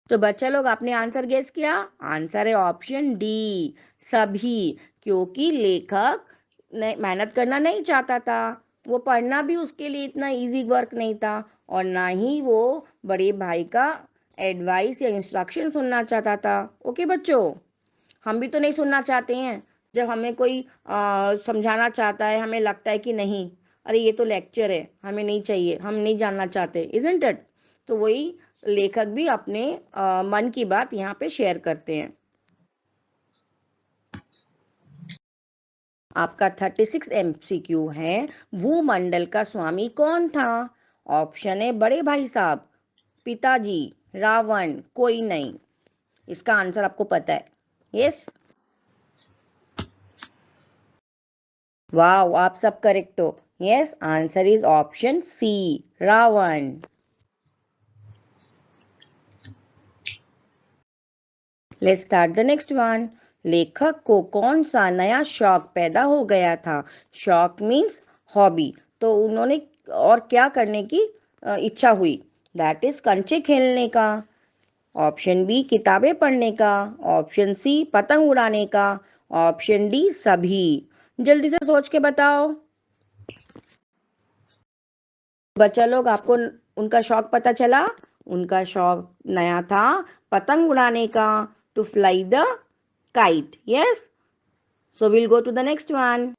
तो बच्चा लोग आपने आंसर गेस किया। आंसर है ऑप्शन डी, सभी। क्योंकि लेखक मेहनत करना नहीं चाहता था। वो पढ़ना भी उसके लिए इतना इजी वर्क नहीं था, और ना ही वो बड़े भाई का एडवाइस या इंस्ट्रक्शन सुनना चाहता था। ओके बच्चों, हम भी तो नहीं सुनना चाहते हैं। जब हमें कोई समझाना चाहता है, हमें लगता है कि नहीं, अरे ये तो लेक्चर है, हमें नहीं चाहिए, हम नहीं जानना चाहते, इजंट इट? तो वही लेखक भी अपने मन की बात यहाँ पे शेयर करते हैं। आपका 36 MCQ है, भूमंडल का स्वामी कौन था? ऑप्शन है बड़े भाई साहब, पिताजी, रावण, कोई नहीं। इसका आंसर आपको पता है? यस। वाह, आप सब करेक्ट हो। Yes, answer is option C, Ravan. Let's start the next one. लेखक को कौन सा नया शौक पैदा हो गया था? शौक मीन्स हॉबी। तो उन्होंने और क्या करने की इच्छा हुई? दैट इज कंचे खेलने का। ऑप्शन बी, किताबें पढ़ने का। ऑप्शन सी, पतंग उड़ाने का। ऑप्शन डी, सभी। जल्दी से सोच के बताओ। बच्चा लोग, आपको उनका शौक पता चला? उनका शौक नया था पतंग उड़ाने का, to fly the kite. Yes. So will go to the next one.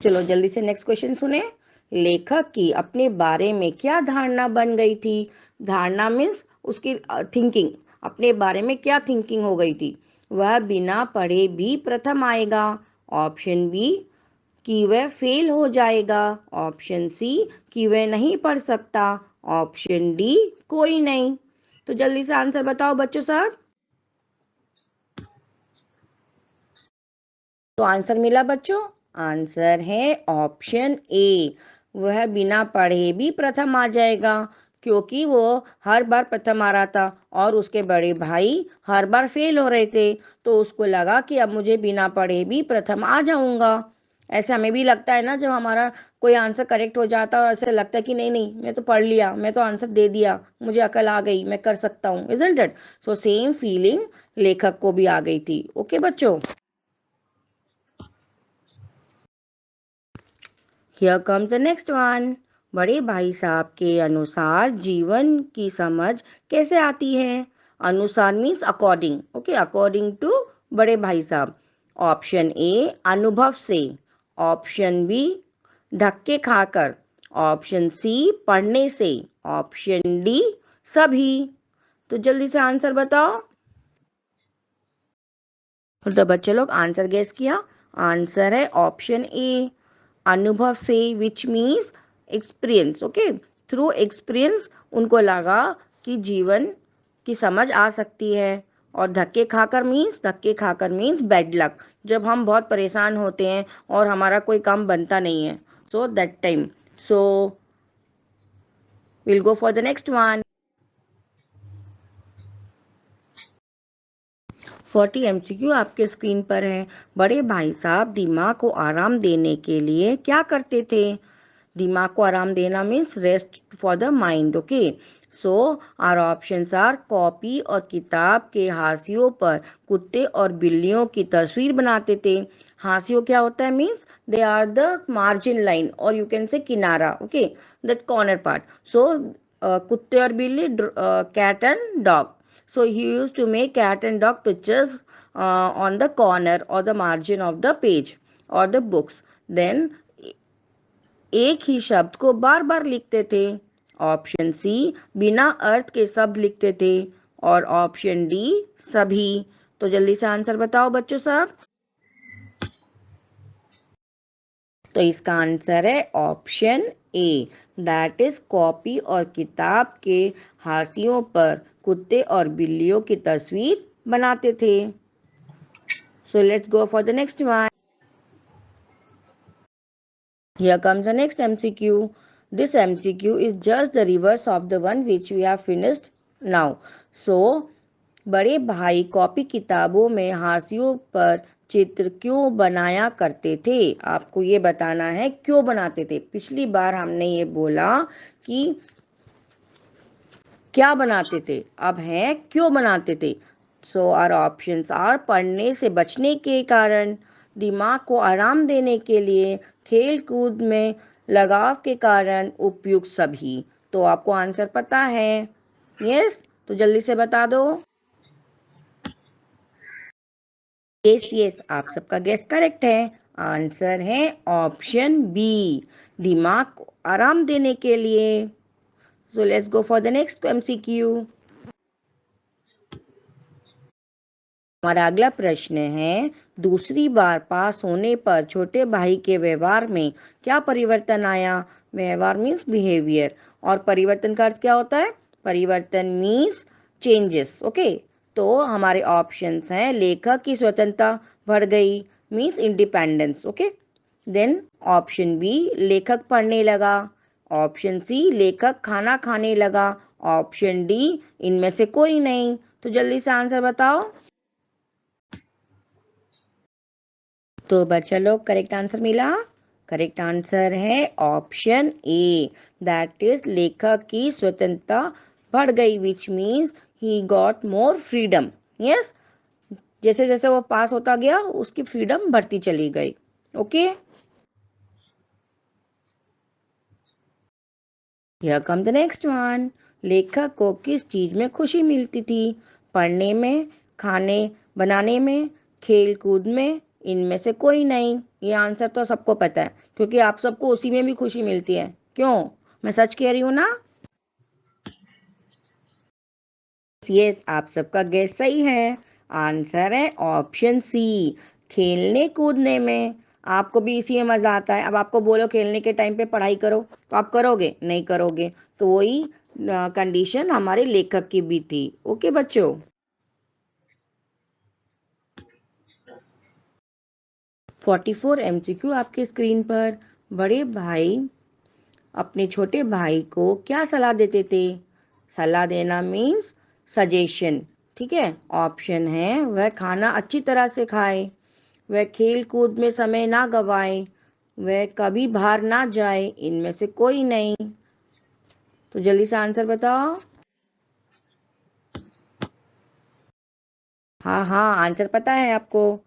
चलो जल्दी से नेक्स्ट क्वेश्चन सुने। लेखक की अपने बारे में क्या धारणा बन गई थी? धारणा मीन्स उसकी थिंकिंग। अपने बारे में क्या थिंकिंग हो गई थी? वह बिना पढ़े भी प्रथम आएगा। ऑप्शन बी, कि वह फेल हो जाएगा। ऑप्शन सी, कि वह नहीं पढ़ सकता। ऑप्शन डी, कोई नहीं। तो जल्दी से आंसर बताओ बच्चों सब। तो आंसर मिला बच्चों? आंसर है ऑप्शन ए, वह बिना पढ़े भी प्रथम आ जाएगा। क्योंकि वो हर बार प्रथम आ रहा था और उसके बड़े भाई हर बार फेल हो रहे थे, तो उसको लगा कि अब मुझे बिना पढ़े भी प्रथम आ जाऊंगा। ऐसे हमें भी लगता है ना, जब हमारा कोई आंसर करेक्ट हो जाता है और ऐसे लगता है कि नहीं नहीं, मैं तो पढ़ लिया, मैं तो आंसर दे दिया, मुझे अकल आ गई, मैं कर सकता हूँ, isn't it? So same feeling लेखक को भी आ गई थी। ओके बच्चों, here comes the next one. बड़े भाई साहब के अनुसार जीवन की समझ कैसे आती है? अनुसार means according. Okay, according to बड़े भाई साहब। ऑप्शन ए, अनुभव से। ऑप्शन बी, धक्के खाकर। ऑप्शन सी, पढ़ने से। ऑप्शन डी, सभी। तो जल्दी से आंसर बताओ। तो बच्चे लोग आंसर गेस किया। आंसर है ऑप्शन ए, अनुभव से, which means experience. Okay, through experience उनको लगा कि जीवन की समझ आ सकती है। और धक्के खाकर मीन्स बैड लक। जब हम बहुत परेशान होते हैं और हमारा कोई काम बनता नहीं है, so that time. So will go for the next one. 40 MCQ आपके स्क्रीन पर है। बड़े भाई साहब दिमाग को आराम देने के लिए क्या करते थे? दिमाग को आराम देना means rest for the mind. Okay, so our options are, copy और किताब के हाशियों पर कुत्ते और बिल्लियों की तस्वीर बनाते थे। हाशियों क्या होता है? Means they are the margin line, और यू कैन से किनारा। Okay, that corner part. So कुत्ते और बिल्ली, cat and dog. So he used to make cat and dog pictures on the corner or the margin of the page or the books. Then एक ही शब्द को बार बार लिखते थे। Option C, बिना अर्थ के शब्द लिखते थे। और ऑप्शन डी, सभी। तो जल्दी से आंसर बताओ बच्चों सब। तो इसका आंसर है option A, that is copy और किताब के हाशियों पर कुत्ते और बिल्लियों की तस्वीर बनाते थे। So let's go for the next one. Here comes the next MCQ. This MCQ is just the reverse of the one which we have finished now. So, बड़े भाई कॉपी किताबों में हाशियों पर चित्र क्यों बनाया करते थे? आपको ये बताना है क्यों बनाते थे। पिछली बार हमने ये बोला कि क्या बनाते थे, अब है क्यों बनाते थे। सो आर ऑप्शंस आर पढ़ने से बचने के कारण, दिमाग को आराम देने के लिए, खेल कूद में लगाव के कारण, उपयुक्त सभी। तो आपको आंसर पता है? यस, तो जल्दी से बता दो। यस यस, आप सबका गेस करेक्ट है। आंसर है ऑप्शन बी, दिमाग को आराम देने के लिए। So let's go for the next MCQ। हमारा अगला प्रश्न है, दूसरी बार पास होने पर छोटे भाई के व्यवहार में क्या परिवर्तन आया? व्यवहार मीन्स बिहेवियर, और परिवर्तन का अर्थ क्या होता है? परिवर्तन मीन्स चेंजेस। ओके, तो हमारे ऑप्शंस हैं, लेखक की स्वतंत्रता बढ़ गई means independence. Okay, then option B, लेखक पढ़ने लगा। ऑप्शन सी, लेखक खाना खाने लगा। ऑप्शन डी, इनमें से कोई नहीं। तो जल्दी से आंसर बताओ। तो बच्चा लोग, करेक्ट आंसर मिला। करेक्ट आंसर है ऑप्शन ए, दैट इज लेखक की स्वतंत्रता बढ़ गई, which means he got more freedom. Yes, जैसे जैसे वो पास होता गया उसकी फ्रीडम बढ़ती चली गई। Okay, here come the next one. लेखक को किस चीज में खुशी मिलती थी? पढ़ने में, खाने बनाने में, खेल कूद में, इनमें से कोई नहीं। ये आंसर तो सबको पता है, क्योंकि आप सबको उसी में भी खुशी मिलती है। क्यों, मैं सच कह रही हूँ ना? यस, आप सबका गेस सही है। आंसर है ऑप्शन सी, खेलने कूदने में। आपको भी इसी में मजा आता है। अब आपको बोलो खेलने के टाइम पे पढ़ाई करो, तो आप करोगे? नहीं करोगे। तो वही कंडीशन हमारे लेखक की भी थी। ओके बच्चों, 44 MCQ आपके स्क्रीन पर। बड़े भाई अपने छोटे भाई को क्या सलाह देते थे? सलाह देना मीन्स सजेशन। ठीक है, ऑप्शन है, वह खाना अच्छी तरह से खाए, वह खेल कूद में समय ना गवाए, वह कभी बाहर ना जाए, इनमें से कोई नहीं। तो जल्दी से आंसर बताओ। हाँ हाँ, आंसर पता है आपको।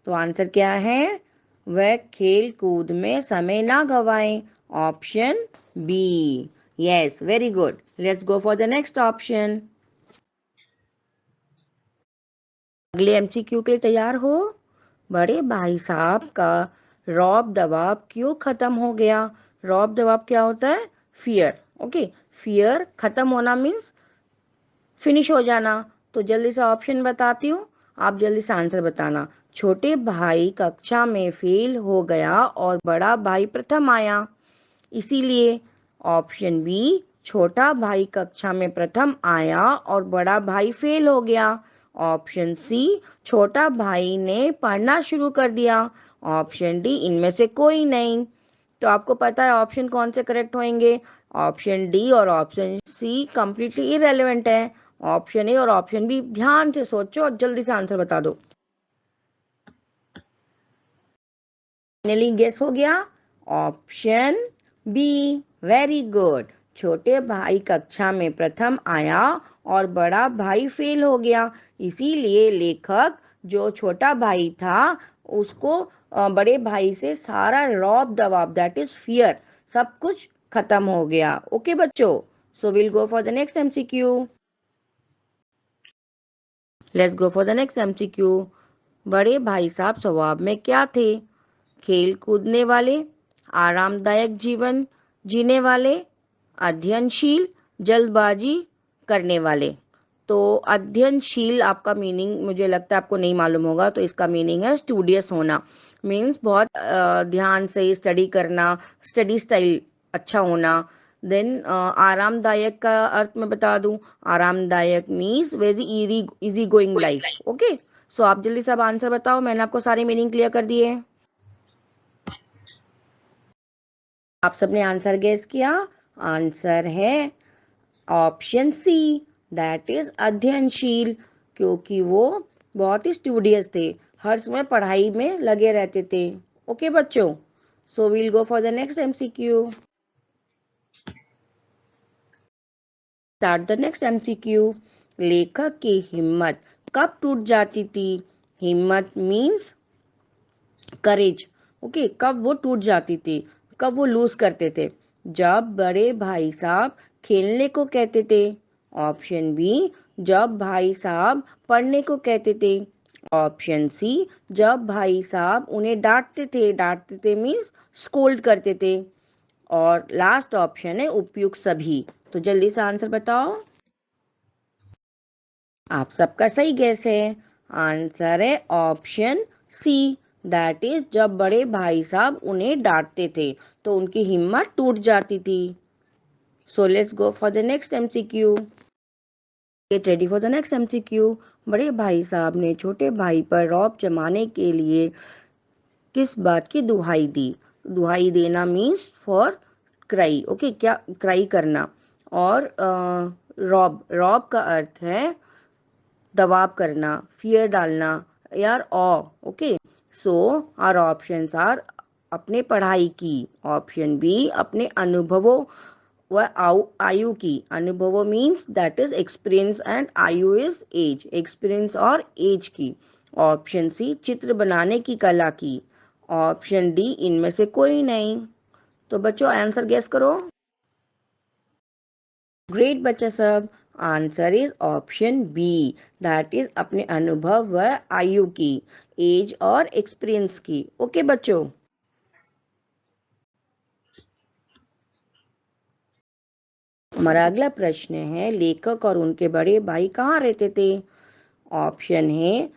तो आंसर क्या है? वह खेल कूद में समय ना गवाए। Option B. Yes, very good. Let's go for the next option. अगले MCQ के लिए तैयार हो? बड़े भाई साहब का रौब दबाव क्यों खत्म हो गया? रौब दबाव क्या होता है? फियर। ओके, फियर खत्म होना मीन्स फिनिश हो जाना। तो जल्दी से ऑप्शन बताती हूँ, आप जल्दी से आंसर बताना। छोटे भाई कक्षा में फेल हो गया और बड़ा भाई प्रथम आया, इसीलिए। ऑप्शन बी, छोटा भाई कक्षा में प्रथम आया और बड़ा भाई फेल हो गया। ऑप्शन सी, छोटा भाई ने पढ़ना शुरू कर दिया। ऑप्शन डी, इनमें से कोई नहीं। तो आपको पता है ऑप्शन कौन से करेक्ट होंगे? ऑप्शन डी और ऑप्शन सी कंप्लीटली इरेलीवेंट है। ऑप्शन ए और ऑप्शन बी, ध्यान से सोचो और जल्दी से आंसर बता दो। फाइनली गेस हो गया? Option B, very good. छोटे भाई कक्षा में प्रथम आया और बड़ा भाई फेल हो गया, इसीलिए लेखक जो छोटा भाई था उसको बड़े भाई से सारा रौब दबाव, दैट इज फियर, सब कुछ खत्म हो गया। ओके बच्चों, सो will go for the next MCQ। Let's go for the next MCQ। बड़े भाई साहब स्वभाव में क्या थे? खेल कूदने वाले, आरामदायक जीवन जीने वाले, अध्ययनशील, जल्दबाजी करने वाले। तो अध्ययनशील आपका मीनिंग मुझे लगता है आपको नहीं मालूम होगा, तो इसका मीनिंग है स्टूडियस होना। मीन्स बहुत ध्यान से स्टडी करना, स्टडी स्टाइल अच्छा होना। देन आरामदायक का अर्थ मैं बता दूं, आरामदायक means very easy going life. Okay, so आप जल्दी से अब आंसर बताओ, मैंने आपको सारे मीनिंग क्लियर कर दिए। आप सबने आंसर गेस किया? आंसर है ऑप्शन सी, दैट इज अध्ययनशील, क्योंकि वो बहुत ही स्टूडियस थे, हर समय पढ़ाई में लगे रहते थे। ओके बच्चों, so we'll go for the next MCQ. Start the next MCQ. लेखक की हिम्मत कब टूट जाती थी? हिम्मत मीन्स करेज। ओके, कब वो टूट जाती थी, कब वो लूज करते थे? जब बड़े भाई साहब खेलने को कहते थे। ऑप्शन बी, जब भाई साहब पढ़ने को कहते थे। ऑप्शन सी, जब भाई साहब उन्हें डांटते थे मीन्स स्कोल्ड करते थे। और लास्ट ऑप्शन है उपयुक्त सभी। तो जल्दी से आंसर बताओ। आप सबका सही गैस है। आंसर है ऑप्शन सी, दैट इज जब बड़े भाई साहब उन्हें डांटते थे तो उनकी हिम्मत टूट जाती थी। So let's go for the next MCQ. Gate ready for the next MCQ. बड़े भाई साहब ने छोटे भाई पर रौब जमाने के लिए किस बात की दुहाई दी? दुहाई देना मीन्स फॉर क्राई। ओके, क्या क्राई करना। और रॉब, रॉब का अर्थ है दबाव करना, फियर डालना, यार ऑ। Okay, so our options are अपने पढ़ाई की, ऑप्शन बी अपने अनुभवों व आयु की। अनुभवों means that is experience and आयु इज एज, एक्सपीरियंस और एज की। ऑप्शन सी चित्र बनाने की कला की। ऑप्शन डी इनमें से कोई नहीं। तो बच्चों आंसर गेस करो। ग्रेट बच्चा सब, answer is option B, that is अपने अनुभव व आयु की, एज और एक्सपीरियंस की। ओके बच्चों, हमारा अगला प्रश्न है लेखक और उनके बड़े भाई कहाँ रहते थे? ऑप्शन है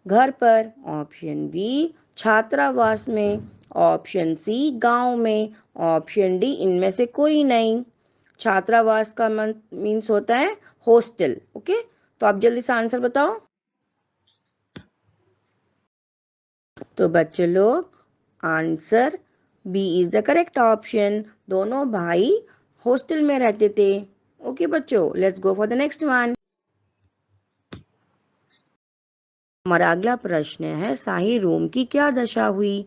घर पर। ऑप्शन बी छात्रावास में। ऑप्शन सी गांव में। ऑप्शन डी इनमें से कोई नहीं। छात्रावास का मीन्स होता है हॉस्टल। ओके, तो आप जल्दी से आंसर बताओ। तो बच्चों लोग, answer B is the correct option. दोनों भाई हॉस्टल में रहते थे। ओके बच्चों, let's go for the next one. हमारा अगला प्रश्न है शाही रूम की क्या दशा हुई?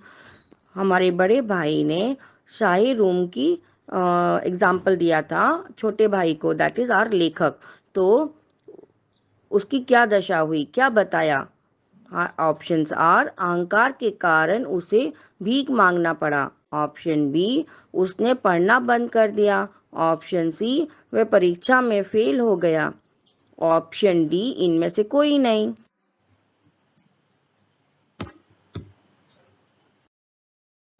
हमारे बड़े भाई ने शाही रूम की एग्जाम्पल दिया था छोटे भाई को, दैट इज आर लेखक। तो उसकी क्या दशा हुई, क्या बताया? ऑप्शंस आर अहंकार के कारण उसे भीख मांगना पड़ा। ऑप्शन बी उसने पढ़ना बंद कर दिया। ऑप्शन सी वह परीक्षा में फेल हो गया। ऑप्शन डी इनमें से कोई नहीं।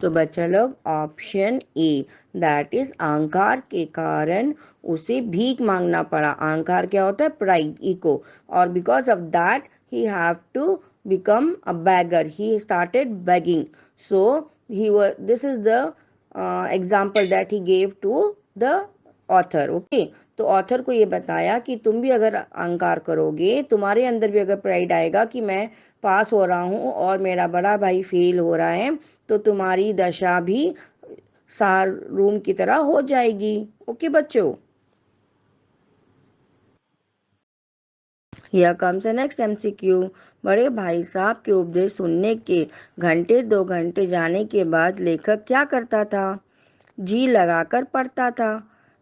तो बच्चा लोग, ऑप्शन ए, दैट इज अहंकार के कारण उसे भीख मांगना पड़ा। अहंकार क्या होता है? Pride, ego. और because of that he have to become a beggar, he started begging. So he was, this is the example that he gave to the author. Okay, तो ऑथर को ये बताया कि तुम भी अगर अहंकार करोगे, तुम्हारे अंदर भी अगर प्राइड आएगा कि मैं पास हो रहा हूँ और मेरा बड़ा भाई फेल हो रहा है, तो तुम्हारी दशा भी सार रूम की तरह हो जाएगी। ओके बच्चों, यह कम्स नेक्स्ट एमसीक्यू। बड़े भाई साहब के उपदेश सुनने के घंटे 2 घंटे जाने के बाद लेखक क्या करता था? जी लगाकर पढ़ता था,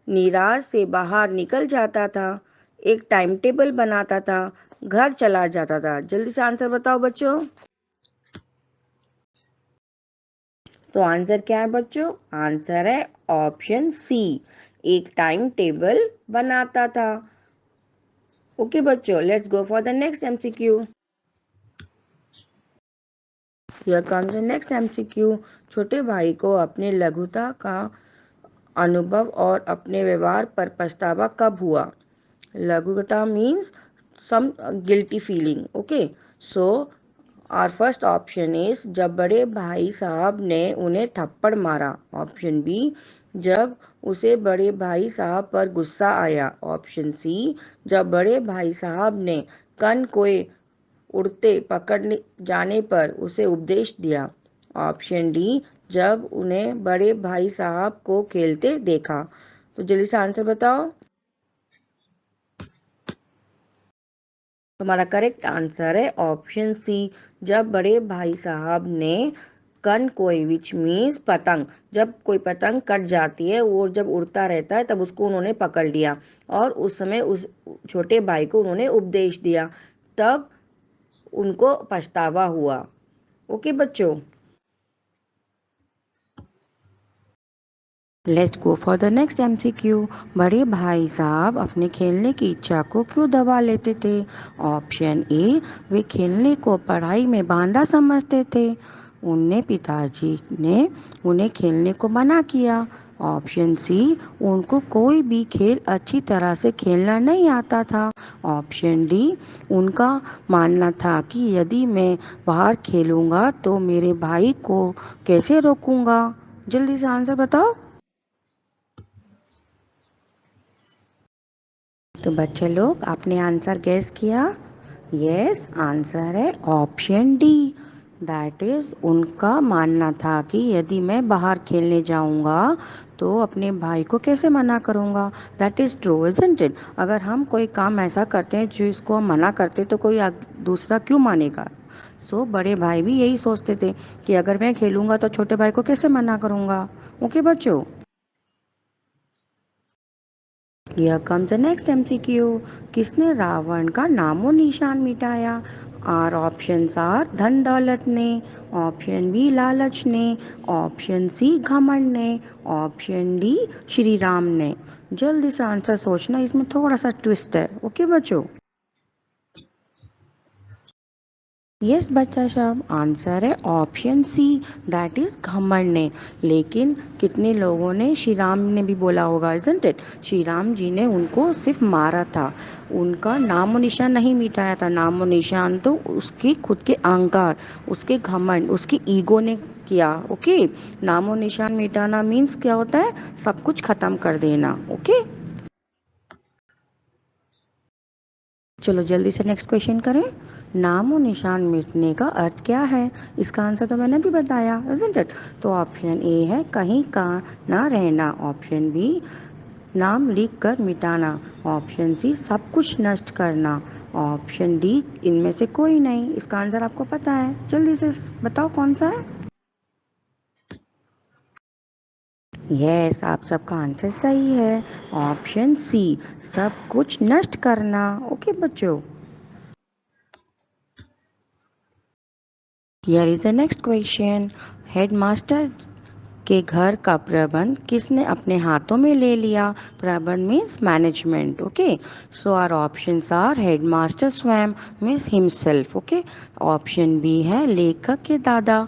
निराश से बाहर निकल जाता था, एक टाइम टेबल बनाता था, घर चला जाता था। जल्दी से आंसर बताओ बच्चों। तो आंसर क्या है बच्चों? आंसर है ऑप्शन सी, एक टाइम टेबल बनाता था। ओके बच्चों, let's go for the next MCQ. Here comes the next MCQ. छोटे भाई को अपने लघुता का अनुभव और अपने व्यवहार पर पछतावा कब हुआ? लघुता means some guilty feeling. Okay, so our first option is जब बड़े भाई साहब ने उन्हें थप्पड़ मारा. ऑप्शन बी, जब उसे बड़े भाई साहब पर गुस्सा आया. ऑप्शन सी, जब बड़े भाई साहब ने कन कोए उड़ते पकड़ने जाने पर उसे उपदेश दिया. ऑप्शन डी, जब उन्हें बड़े भाई साहब को खेलते देखा. तो जल्दी से आंसर बताओ. तुम्हारा करेक्ट आंसर है ऑप्शन सी, जब बड़े भाई साहब ने कन कोई, विच मीन्स पतंग. जब कोई पतंग कट जाती है, वो जब उड़ता रहता है, तब उसको उन्होंने पकड़ लिया और उस समय उस छोटे भाई को उन्होंने उपदेश दिया. तब उनको पछतावा हुआ. ओके बच्चों, let's go for the next MCQ. बड़े भाई साहब अपने खेलने की इच्छा को क्यों दबा लेते थे. ऑप्शन ए, वे खेलने को पढ़ाई में बांधा समझते थे. उनने पिताजी ने उन्हें खेलने को मना किया. ऑप्शन सी, उनको कोई भी खेल अच्छी तरह से खेलना नहीं आता था. ऑप्शन डी, उनका मानना था कि यदि मैं बाहर खेलूंगा तो मेरे भाई को कैसे रोकूंगा. जल्दी से आंसर बताओ. तो बच्चे लोग, आपने आंसर गैस किया. यस, आंसर है ऑप्शन डी. दैट इज, उनका मानना था कि यदि मैं बाहर खेलने जाऊंगा तो अपने भाई को कैसे मना करूंगा. That is true, isn't it. अगर हम कोई काम ऐसा करते हैं जिसको हम मना करते तो कोई दूसरा क्यों मानेगा. सो बड़े भाई भी यही सोचते थे कि अगर मैं खेलूंगा तो छोटे भाई को कैसे मना करूंगा. ओके बच्चों, Here comes the next MCQ. किसने रावण का नामो निशान मिटाया. आर ऑप्शंस आर, धन दौलत ने. ऑप्शन बी, लालच ने. ऑप्शन सी, घमंड ने. ऑप्शन डी, श्री राम ने. जल्दी से आंसर सोचना, इसमें थोड़ा सा ट्विस्ट है. ओके बच्चों. यस बच्चा सब, आंसर है ऑप्शन सी, दैट इज घमंड ने. लेकिन कितने लोगों ने, श्री राम ने भी बोला होगा, इजंट इट. श्री राम जी ने उनको सिर्फ मारा था, उनका नामो निशान नहीं मिटाया था. नामो निशान तो उसके खुद के अहंकार, उसके घमंड, उसकी ईगो ने किया. ओके, नामो निशान मिटाना मीन्स क्या होता है, सब कुछ खत्म कर देना. ओके, चलो जल्दी से नेक्स्ट क्वेश्चन करें. नामो निशान मिटने का अर्थ क्या है. इसका आंसर तो मैंने भी बताया, इजंट इट. तो ऑप्शन ए है कहीं का ना रहना. ऑप्शन बी, नाम लिख कर मिटाना. ऑप्शन सी, सब कुछ नष्ट करना. ऑप्शन डी, इनमें से कोई नहीं. इसका आंसर आपको पता है, जल्दी से बताओ कौन सा है. यस, आप सबका आंसर सही है. ऑप्शन सी, सब कुछ नष्ट करना. ओके बच्चों, here is the next question. Headmaster के घर का प्रबंध किसने अपने हाथों में ले लिया. प्रबंध means management. Okay, so our options are, headmaster स्वयं means himself. Okay, option B है लेखक के दादा.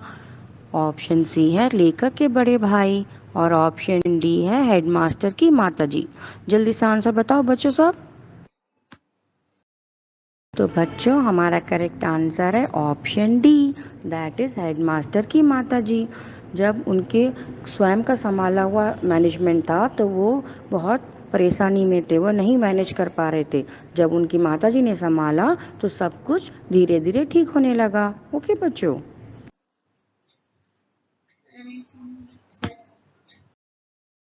ऑप्शन सी है लेखक के बड़े भाई. और ऑप्शन डी है हेडमास्टर की माताजी. जल्दी से आंसर बताओ बच्चों सब. तो बच्चों, हमारा करेक्ट आंसर है option D, that is headmaster की माताजी. जब उनके स्वयं का संभाला हुआ मैनेजमेंट था तो वो बहुत परेशानी में थे, वो नहीं मैनेज कर पा रहे थे. जब उनकी माताजी ने संभाला तो सब कुछ धीरे धीरे ठीक होने लगा. ओके बच्चों,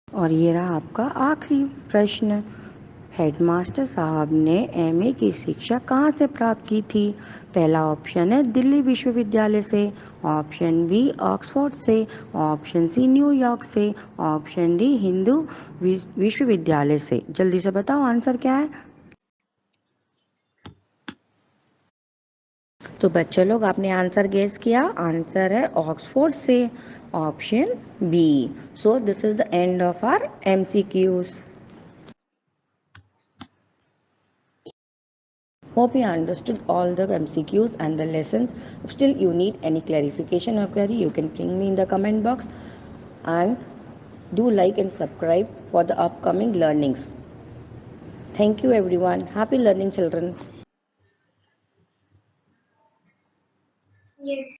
और ये रहा आपका आखिरी प्रश्न. हेडमास्टर साहब ने एमए की शिक्षा कहाँ से प्राप्त की थी. पहला ऑप्शन है दिल्ली विश्वविद्यालय से. ऑप्शन बी, ऑक्सफोर्ड से. ऑप्शन सी, न्यूयॉर्क से. ऑप्शन डी, हिंदू विश्वविद्यालय से. जल्दी से बताओ आंसर क्या है. तो बच्चे लोग, आपने आंसर गेस किया. आंसर है ऑक्सफोर्ड से, option B. So this is the end of our MCQs. Hope you understood all the MCQs and the lessons. If still you need any clarification or query, you can ping me in the comment box, and do like and subscribe for the upcoming learnings. Thank you everyone. Happy learning children.